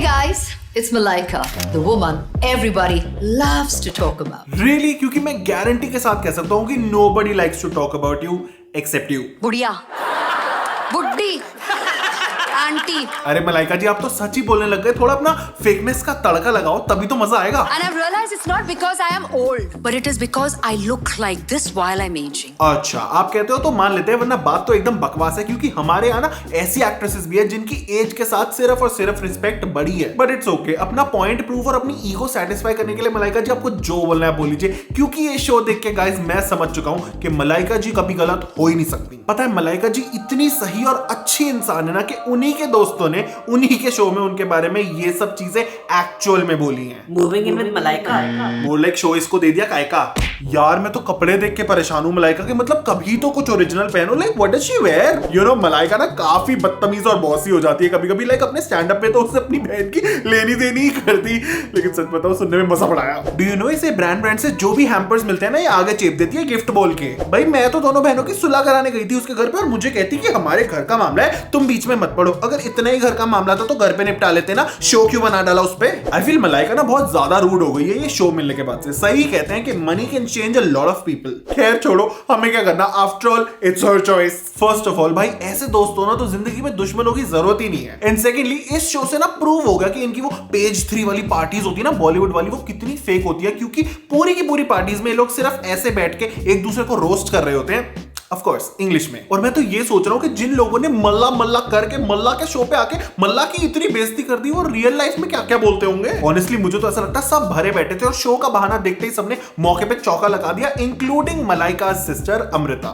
guys, it's Malaika, the woman everybody loves to talk about. Really? क्योंकि मैं guarantee के साथ कह सकता हूँ कि nobody likes to talk about you except you. बुढ़िया, बुड्ढी, आंटी. अरे मलाइका जी, आप तो सच ही बोलने लग गए. थोड़ा अपना फेकनेस का तड़का लगाओ, तभी तो मजा आएगा. And I've realized it's not because I am old, but it is because I look like this while I'm aging. अच्छा, आप कहते हो तो मान लेते हैं, वरना बात तो एकदम बकवास है. क्योंकि हमारे यहाँ ना ऐसी एक्ट्रेसेस भी है जिनकी एज के साथ सिर्फ और सिर्फ रिस्पेक्ट बढ़ी है. But it's okay. अपना पॉइंट प्रूव और अपनी ईगो सेटिस्फाई करने के लिए मलाइका जी आपको जो बोलना है बोल लीजिए. क्योंकि ये शो देख के गाइस मैं समझ चुका हूँ कि मलाइका जी कभी गलत हो ही नहीं सकती. पता है मलाइका जी इतनी सही और अच्छी इंसान है ना कि उन्हीं के दोस्तों ने उन्हीं के शो में उनके बारे में ये सब चीजें एक्चुअल में बोली हैं. Moving in with Malaika. More like show इसको दे दिया कायका. यार मैं तो कपड़े देख के परेशान हूँ मलाइका के. मतलब कभी तो कुछ ओरिजिनल पहनो. Like what does she where? You know Malaika ना काफी बदतमीज और बॉसी हो जाती है कभी-कभी. लाइक अपने स्टैंड अप पे तो उससे अपनी बहन की लेनी देनी ही करती. लेकिन सच बताओ सुनने में मजा बड़ा आया. डू यू नो इसे ब्रांड से जो भी हैम्पर्स मिलते हैं ना ये आगे चेप देती है गिफ्ट बोल के. भाई मैं तो दोनों बहनों की सुलह कराने गई थी उसके घर पे और मुझे कहती कि हमारे घर का मामला है, तुम बीच में मत पड़ो. अगर इतना ही घर का मामला था तो घर पे निपटा लेते ना. शो क्यों बना डाला उस पे? आई फील मलाइका ना बहुत ज्यादा रूड हो गई है ये शो मिलने के बाद से. सही कहते हैं कि money can change a lot of people. खैर छोड़ो, हमें क्या करना. After all it's her choice. First of all भाई ऐसे दोस्त हो ना तो जिंदगी में दुश्मनों की जरूरत ही नहीं है. एंड सेकेंडली इस शो से ना प्रूव होगा कि इनकी वो पेज 3 वाली पार्टीज होती है ना बॉलीवुड वाली, वो कितनी फेक होती है. क्योंकि पूरी की पूरी पार्टीज में ये लोग सिर्फ ऐसे बैठ के एक दूसरे को रोस्ट कर रहे होते हैं. ऑफ कोर्स इंग्लिश में. और मैं तो ये सोच रहा हूँ कि जिन लोगों ने मल्ला मल्ला करके मल्ला के शो पे आके मल्ला की इतनी बेइज्जती कर दी वो रियल लाइफ में क्या क्या बोलते होंगे. ऑनेस्टली मुझे तो ऐसा लगता है सब भरे बैठे थे और शो का बहाना देखते ही सबने मौके पे चौका लगा दिया, including Malaika sister Amrita.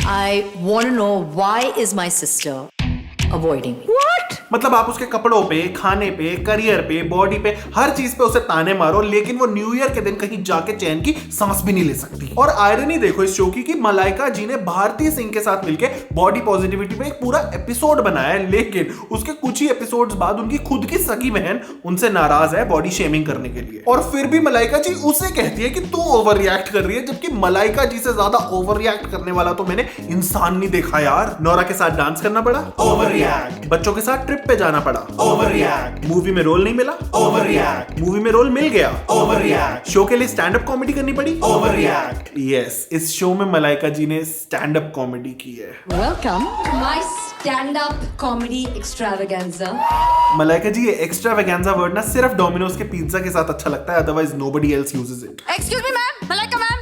I want to know why is my sister avoiding me? मतलब आप उसके कपड़ों पे, खाने पे, करियर पे, बॉडी पे, हर चीज पे उसे ताने मारो लेकिन वो न्यू ईयर के दिन कहीं जाके चैन की सांस भी नहीं ले सकती. और आयरनी देखो इस शो की कि मलाइका जी ने भारती सिंह के साथ मिलके बॉडी पॉजिटिविटी पे एक पूरा एपिसोड बनाया है, लेकिन उसके कुछ ही एपिसोड्स बाद उनकी खुद की सगी बहन उनसे नाराज है बॉडी शेमिंग करने के लिए. और फिर भी मलाइका जी उसे कहती है कि तू ओवर रिएक्ट कर रही है, जबकि मलाइका जी से ज्यादा ओवर रिएक्ट करने वाला तो मैंने इंसान नहीं देखा यार. नोरा के साथ डांस करना पड़ा, ओवर रिएक्ट. बच्चों के साथ ट्रिप पे जाना पड़ा, ओवर रिएक्ट. मूवी में रोल नहीं मिला, ओवर रिएक्ट. मूवी में रोल मिल गया, ओवर रिएक्ट. शो के लिए स्टैंड अप कॉमेडी करनी पड़ी, ओवर रिएक्ट. यस, इस शो में मलाइका जी ने स्टैंड अप कॉमेडी की है. Welcome to my stand-up comedy extravaganza. Malaika जी ये एक्स्ट्रावेगेंजा वर्ड ना सिर्फ डोमिनोज के पिज्जा के साथ अच्छा लगता है, otherwise nobody else uses it. Excuse me, ma'am. Malaika, ma'am.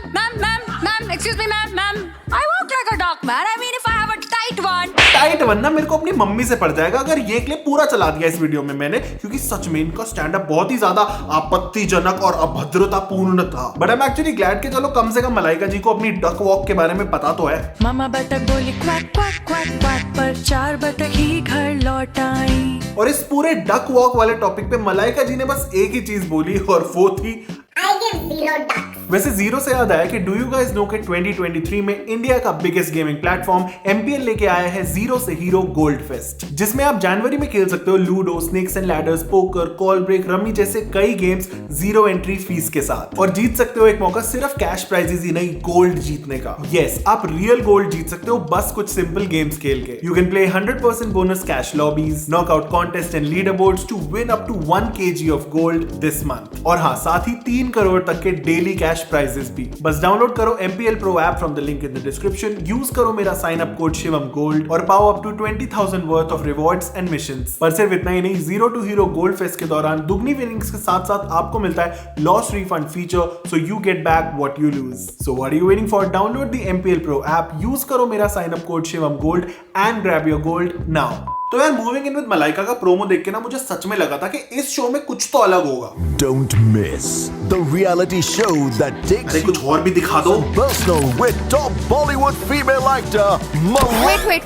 Excuse me, ma'am. I walk like a dog, man. I mean, if I have a tight one. Tight बनना मेरे को अपनी मम्मी से पड़ जाएगा अगर ये क्लिप पूरा चला दिया इस वीडियो में मैंने, क्योंकि सच में इनका स्टैंड अप बहुत ही ज्यादा आपत्तिजनक और अभद्रतापूर्ण था. But I am actually glad कि चलो कम से कम मलाइका जी को अपनी डक वॉक के बारे में पता तो है. मामा बतख बोली क्वैक क्वैक क्वैक क्वैक पर 4 बतख ही घर लौट आई. और इस पूरे डक वॉक वाले टॉपिक पे मलाइका जी ने बस एक ही चीज बोली और वो थी I give 0 ducks. वैसे जीरो से याद आया कि डू यू गाइस नो कि 2023 में इंडिया का बिगेस्ट गेमिंग प्लेटफॉर्म एमपीएल लेके आया है जीरो से हीरो गोल्ड फेस्ट, जिसमें आप जनवरी में खेल सकते हो ludo, snakes and ladders, poker, call break, rummy जैसे कई गेम्स जीरो एंट्री फीस के साथ. और जीत सकते हो एक मौका सिर्फ कैश प्राइजेस ही नहीं, गोल्ड जीतने का. यस, आप रियल गोल्ड जीत सकते हो बस कुछ सिंपल गेम्स खेल के. You can play 100% bonus cash lobbies, knockout contest and leader boards to win up to 1 kg of gold this month. और हाँ, साथ ही 3 करोड़ तक के डेली कैश प्राइजेस भी. बस डाउनलोड करो MPL Pro app from the link in the description, use करो मेरा sign up code Shivam gold और पाओ up to 20,000 worth of rewards and missions. पर सिर्फ इतना ही नहीं, zero to hero gold fest के दौरान दुगनी विनिंग्स के साथ साथ आपको मिलता है loss refund feature, so you get back what you lose. So what are you waiting for? Download the MPL Pro app, use करो मेरा sign up code Shivam gold and grab your gold now. तो यार moving in with Malaika का promo देख के ना मुझे सच में लगा था कि इस शो में कुछ तो अलग होगा. Don't miss the reality show that takes अरे कुछ और भी दिखा दो. personal with top Bollywood female actor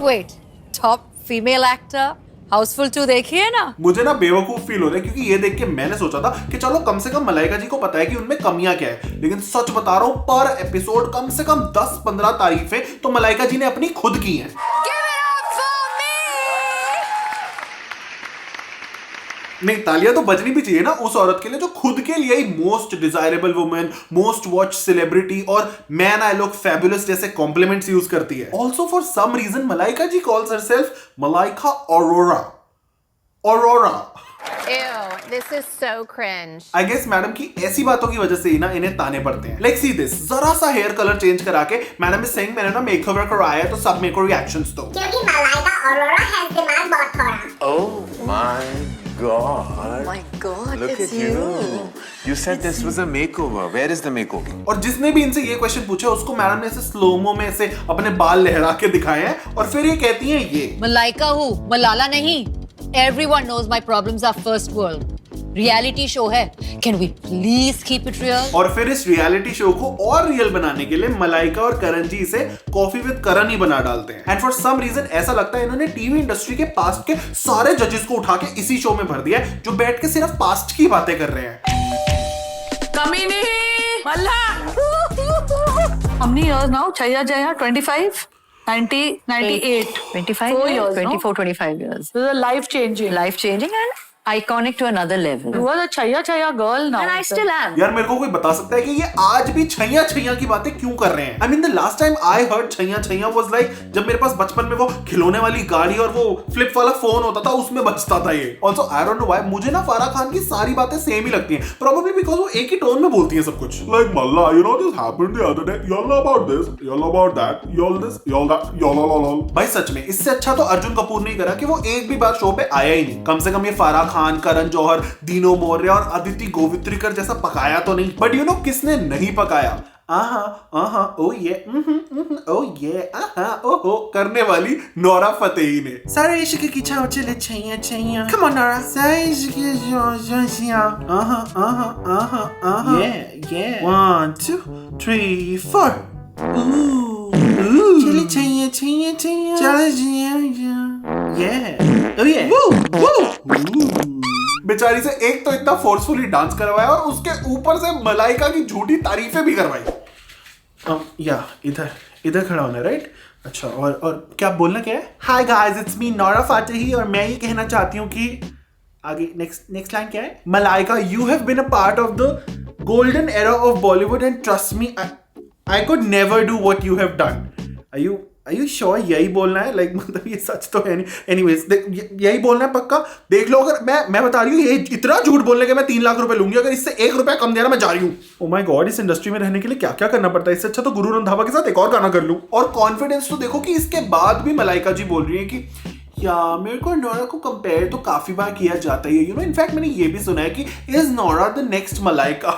Wait. Top female actor. Housefull 2 देखिए ना. मुझे ना बेवकूफ फील हो रहा है क्योंकि ये देख के मैंने सोचा था कि चलो कम से कम मलाइका जी को पता है कि उनमें कमियां क्या है, लेकिन सच बता रहा हूं पर एपिसोड कम से कम 10-15 तारीफें तो मलाइका जी ने अपनी खुद की हैं. नहीं, तालियां तो बजनी भी चाहिए ना उस औरत के लिए जो खुद के लिए ही most desirable women, most watch celebrity और मैन आई लुक फैबुलस जैसे कॉम्प्लीमेंट्स यूज करती है. Also for some reason Malaika ji calls herself Malaika Arora. Ew, this is so cringe. I guess madam की ऐसी बातों की वजह से ही ना इन्हें ताने पड़ते हैं। लाइक सी दिस, जरा सा हेयर कलर चेंज करा के मैडम इज सेइंग मैंने ना मेकओवर करवाया है तो सब मेरे को रिएक्शंस दो। क्योंकि मलाइका औरोरा हैज दिमाग बहुत थोड़ा। Oh my God. My God, Look it's at you. You said this was a makeover. Where is the makeover? और जिसने भी इनसे ये क्वेश्चन पूछा उसको मैडम ने ऐसे स्लोमो में ऐसे अपने बाल लहरा के दिखाए हैं और फिर ये कहती हैं ये Malaika who? Malala नहीं. Everyone knows my problems are first world. Reality show है. Can we please keep it real? और फिर इस रियलिटी शो को और रियल बनाने के लिए मलाइका और करण जी इसे कॉफी विद करण ही बना डालते हैं। एंड फॉर सम रीजन ऐसा लगता है इन्होंने टीवी इंडस्ट्री के पास्ट के सारे जजेस को उठा के इसी शो में भर दिया है जो बैठ के सिर्फ पास्ट की बातें कर रहे हैं। कमी नहीं मल्ला how many years now Chaya Jaya 25 90 98 25 4 years, years 24, 25 years. this is a life changing Life changing and iconic to another level. you are a Chaya girl now And I still am. यार मेरे को कोई बता सकता है कि ये आज भी छैया छैया की बातें क्यों कर रहे हैं? I mean the last time I heard Chaiyya Chaiyya was like जब मेरे पास बचपन में वो खिलौने वाली गाड़ी और वो फ्लिप वाला फोन होता था उसमें बजता था ये। Also I don't know why मुझे ना फराह खान की सारी बातें सेम ही लगती हैं, प्रोबेबली बिकॉज वो एक ही टोन में बोलती हैं सब कुछ। Like Malla you know this happened the other day, y'all know about this, y'all know about that, y'all this, y'all that, y'all all। भाई सच में इससे अच्छा तो अर्जुन कपूर नहीं करा कि वो एक भी बार शो पे आया ही नहीं। कम से कम ये फराह खान, करण जौहर, दीनो मौर्य और अदिति गोवित्रिकर जैसा पकाया तो नहीं। बट यू नो किसने नहीं पकाया? ओ ये ओहो करने वाली नोरा फतेही ने। सारे इश्क की छाव चले Chaiyya Chaiyya, come on Nora, सारे इश्क की जोशिया, ये 1 2 3 4 चले छैया छैया छैया, चले बेचारी से एक तो इतना फोर्सफुली डांस करवाया और उसके ऊपर से मलाइका की झूठी तारीफें भी करवाई। या इधर खड़ा होना, राइट? अच्छा, और क्या बोलना क्या है? Hi guys, it's me Nora Fatehi और मैं ये कहना चाहती हूँ कि आगे नेक्स्ट लाइन क्या है? Malaika, you have been a part of the golden era of Bollywood and trust me I could never do what you have done. Are you sure यही बोलना है? लाइक मतलब ये सच तो है नहीं। एनीवेज यही बोलना है पक्का? देख लो, अगर मैं बता रही हूँ ये इतना झूठ बोलने के मैं 3 लाख रुपए लूंगी, अगर इससे 1 रुपया कम देना मैं जा रही हूँ। ओ माय गॉड, इस इंडस्ट्री में रहने के लिए क्या क्या करना पड़ता है। इससे अच्छा तो गुरु रंधावा के साथ एक और गाना कर लूं। और कॉन्फिडेंस तो देखो कि इसके बाद भी मलाइका जी बोल रही है कि या मेरे को नोरा को कंपेयर तो काफी बार किया जाता है। यू नो इनफैक्ट मैंने ये भी सुना है कि is Nora the next Malaika.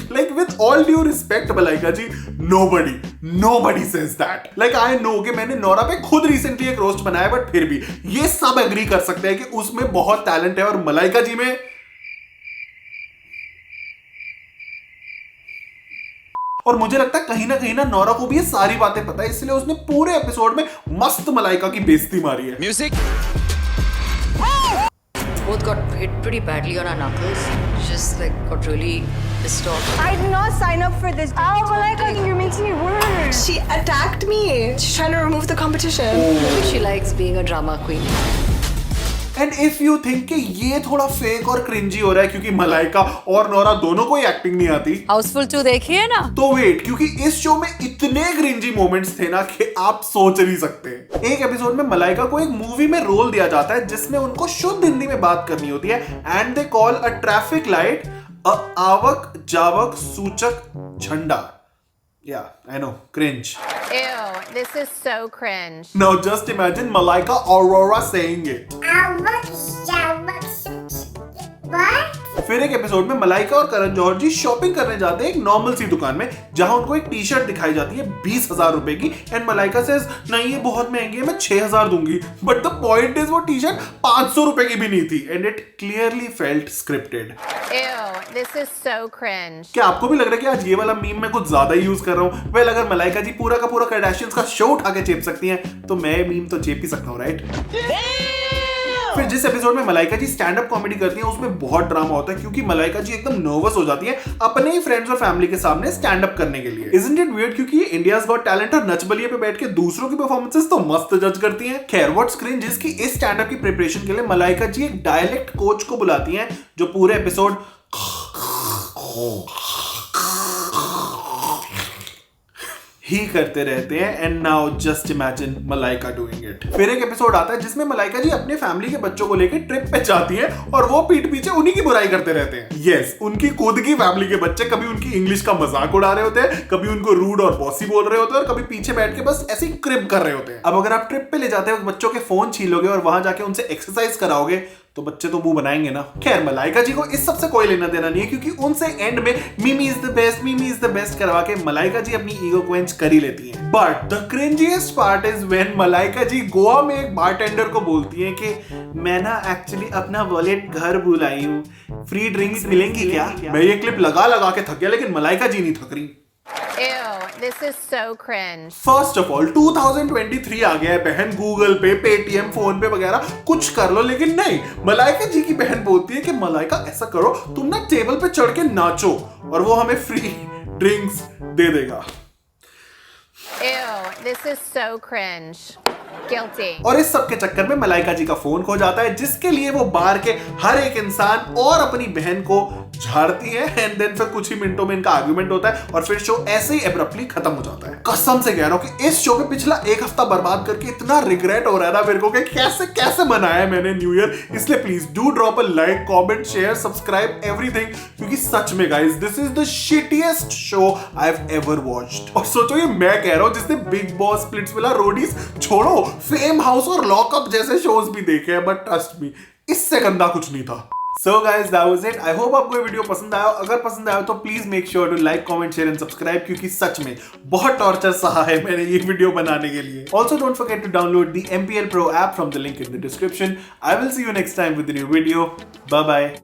Like with all due respect Malaika ji, nobody says that. Like I know कि मैंने नोरा पे खुद रिसेंटली एक रोस्ट बनाया, बट फिर भी ये सब एग्री कर सकते हैं कि उसमें बहुत टैलेंट है और मलाइका जी में। और मुझे लगता है कहीं ना नोरा को भी ये सारी बातें पता है, इसलिए उसने पूरे एपिसोड में मस्त मलाइका की बेइज्जती मारी है। Music. Both got hit pretty badly on our knuckles. Just like got really pissed off. I did not sign up for this. Oh, Malaika, you're making it worse. She attacked me. She's trying to remove the competition. Maybe she likes being a drama queen. And if you think कि ये थोड़ा fake और cringey हो रहा है क्योंकि मलाइका और Nora दोनों को ही एक्टिंग नहीं आती, हाउसफुल 2 देखिए ना। तो वेट, क्योंकि इस शो में इतने क्रिंजी मोमेंट्स थे ना कि आप सोच नहीं सकते। एक एपिसोड में मलाइका को एक मूवी में रोल दिया जाता है जिसमें उनको शुद्ध हिंदी में बात करनी होती है and they call a traffic light a आवक जावक सूचक झंडा। Yeah, I know, cringe. Ew, this is so cringe. Now just imagine Malaika Aurora saying it. What? फिर एक एपिसोड में मलाइका और करण जौहर जी शॉपिंग करने जाते हैं एक नॉर्मल सी दुकान में, जहां उनको एक टी शर्ट दिखाई जाती है 20,000 रुपए की एंड मलाइका सेज नहीं ये बहुत महंगी है, मैं 6,000 दूंगी। बट द पॉइंट इज वो टी शर्ट 500 रुपए की भी नहीं थी and it clearly felt scripted. Ew, this is so cringe. क्या आपको भी लग रहा है कि आज ये वाला मीम मैं कुछ ज्यादा ही यूज कर रहा हूँ? वेल, अगर मलाइका जी पूरा का पूरा कार्डाशियंस का शो उठा के चेप सकती हैं तो मैं मीम तो चेप ही सकता हूँ, राइट? फिर जिस एपिसोड में Malaika G stand up comedy करती हैं उसमें बहुत ड्रामा होता है क्योंकि मलाइका जी एकदम नर्वस हो जाती है अपने ही फ्रेंड्स और फैमिली के सामने स्टैंड अप करने के लिए। Isn't it weird? क्योंकि ये इंडियाज गॉट टैलेंट और नच बलिए पे बैठ के दूसरों की परफॉर्मेंसेस तो मस्त जज करती हैं। खैर, व्हाट्स क्रिंज जिसकी इस स्टैंड अप की प्रिपरेशन के लिए मलाइका जी एक डायलेक्ट कोच को बुलाती हैं जो पूरे एपिसोड ही करते रहते हैं। And now just imagine Malaika doing it. फिर एक एपिसोड आता है जिसमें मलाइका जी अपने फैमिली के बच्चों को लेकर ट्रिप पे जाती हैं और वो पीठ पीछे उन्हीं की बुराई करते रहते हैं। यस, उनकी खुद की फैमिली के बच्चे कभी उनकी इंग्लिश का मजाक उड़ा रहे होते हैं, कभी उनको रूड और बॉसी बोल रहे होते हैं और कभी पीछे बैठ के बस ऐसी क्रिप कर रहे होते हैं। अब अगर आप ट्रिप पे ले जाते हो बच्चों के फोन छीलोगे और वहां जाके उनसे एक्सरसाइज कराओगे तो बच्चे तो मुंह बनाएंगे ना। खैर, मलाइका जी को इस सब से कोई लेना देना नहीं है क्योंकि उनसे एंड में मिमी इज द बेस्ट, मिमी इज द बेस्ट करवा के मलाइका जी अपनी ईगो क्वेंच कर ही लेती हैं। But the cringiest part is when Malaika ji Goa में एक बारटेंडर को बोलती हैं कि मैं ना एक्चुअली अपना वॉलेट घर भूल आई हूँ, फ्री ड्रिंक्स मिलेंगी क्या? मैं ये क्लिप लगा लगा के थक गया लेकिन मलाइका जी नहीं थक रही। Ew, this is so cringe. First of all 2023 आ गया है बहन, गूगल पे, पेटीएम, फोन पे वगैरह कुछ कर लो, लेकिन नहीं, मलाइका जी की बहन बोलती है कि मलाइका ऐसा करो, तुम ना टेबल पे चढ़ के नाचो और वो हमें फ्री ड्रिंक्स दे देगा। Ew, this is so cringe. Guilty. और इस सब के चक्कर में मलाइका जी का फोन खो जाता है जिसके लिए वो बाहर के हर एक इंसान और अपनी बहन को झाड़ती है। एंड देन फिर कुछ ही मिनटों में इनका आर्गुमेंट होता है और फिर शो ऐसे ही एब्रप्टली खत्म हो जाता है। कसम से कह रहा हूं कि इस शो पे पिछला एक हफ्ता बर्बाद करके इतना रिग्रेट हो रहा है ना मेरे को कि कैसे कैसे मनाया है मैंने न्यू ईयर। इसलिए please do drop a like, comment, share, subscribe, everything, क्योंकि सच में guys this is the shittiest show I have ever watched. और सोचो ये मैं कह रहा हूं जिसने बिग बॉस, स्प्लिट्सविला, रोडीज छोड़ो, फेम हाउस और लॉकअप जैसे शोज भी देखे हैं, बट ट्रस्ट मी इससे गंदा कुछ नहीं था। So guys, that was it. I hope आपको ये वीडियो पसंद आया। अगर पसंद आया तो please make sure to like, comment, share and subscribe, क्योंकि सच में बहुत टॉर्चर सहा है मैंने ये वीडियो बनाने के लिए। Also don't forget to download the MPL Pro app from the link in the description. I will see you next time with a new video. Bye bye.